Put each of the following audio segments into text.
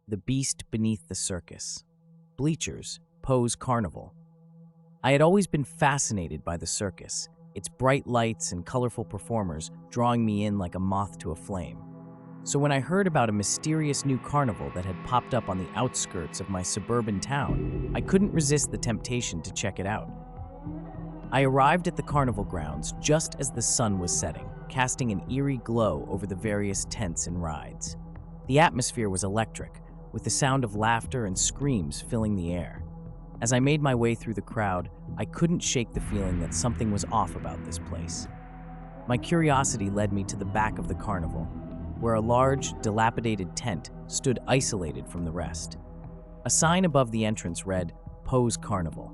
The Beast Beneath the Circus. Bleachers, Poe's Carnival. I had always been fascinated by the circus, its bright lights and colorful performers drawing me in like a moth to a flame. So when I heard about a mysterious new carnival that had popped up on the outskirts of my suburban town, I couldn't resist the temptation to check it out. I arrived at the carnival grounds just as the sun was setting, casting an eerie glow over the various tents and rides. The atmosphere was electric, with the sound of laughter and screams filling the air. As I made my way through the crowd, I couldn't shake the feeling that something was off about this place. My curiosity led me to the back of the carnival, where a large, dilapidated tent stood isolated from the rest. A sign above the entrance read, "Poe's Carnival."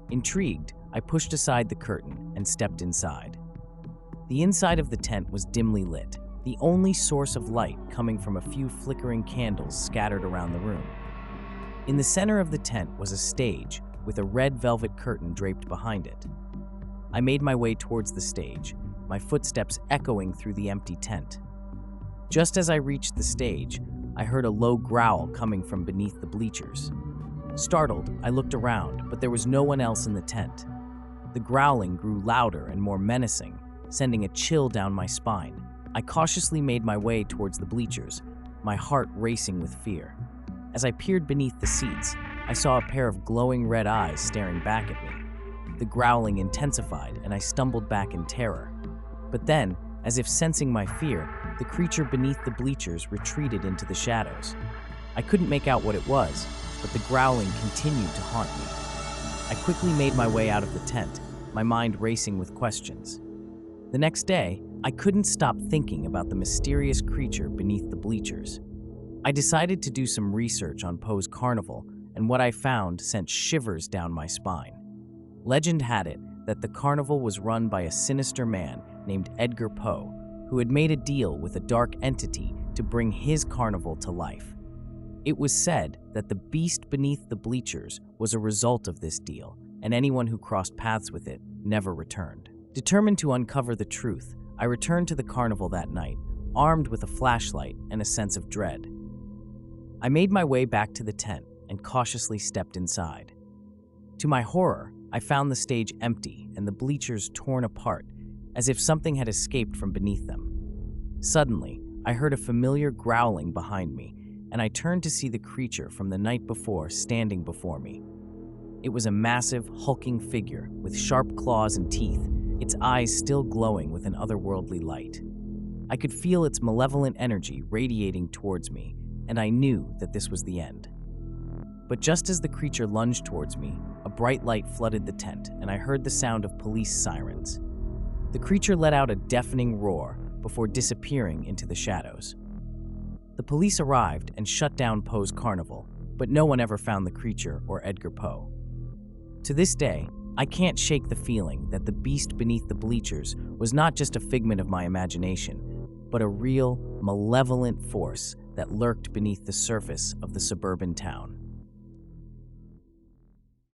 Intrigued, I pushed aside the curtain and stepped inside. The inside of the tent was dimly lit, the only source of light coming from a few flickering candles scattered around the room. In the center of the tent was a stage with a red velvet curtain draped behind it. I made my way towards the stage, my footsteps echoing through the empty tent. Just as I reached the stage, I heard a low growl coming from beneath the bleachers. Startled, I looked around, but there was no one else in the tent. The growling grew louder and more menacing, sending a chill down my spine. I cautiously made my way towards the bleachers, my heart racing with fear. As I peered beneath the seats, I saw a pair of glowing red eyes staring back at me. The growling intensified, and I stumbled back in terror. But then, as if sensing my fear, the creature beneath the bleachers retreated into the shadows. I couldn't make out what it was, but the growling continued to haunt me. I quickly made my way out of the tent, my mind racing with questions. The next day, I couldn't stop thinking about the mysterious creature beneath the bleachers. I decided to do some research on Poe's Carnival, and what I found sent shivers down my spine. Legend had it that the carnival was run by a sinister man named Edgar Poe, who had made a deal with a dark entity to bring his carnival to life. It was said that the beast beneath the bleachers was a result of this deal, and anyone who crossed paths with it never returned. Determined to uncover the truth, I returned to the carnival that night, armed with a flashlight and a sense of dread. I made my way back to the tent and cautiously stepped inside. To my horror, I found the stage empty and the bleachers torn apart, as if something had escaped from beneath them. Suddenly, I heard a familiar growling behind me, and I turned to see the creature from the night before standing before me. It was a massive, hulking figure with sharp claws and teeth, its eyes still glowing with an otherworldly light. I could feel its malevolent energy radiating towards me, and I knew that this was the end. But just as the creature lunged towards me, a bright light flooded the tent, and I heard the sound of police sirens. The creature let out a deafening roar before disappearing into the shadows. The police arrived and shut down Poe's Carnival, but no one ever found the creature or Edgar Poe. To this day, I can't shake the feeling that the beast beneath the bleachers was not just a figment of my imagination, but a real, malevolent force that lurked beneath the surface of the suburban town.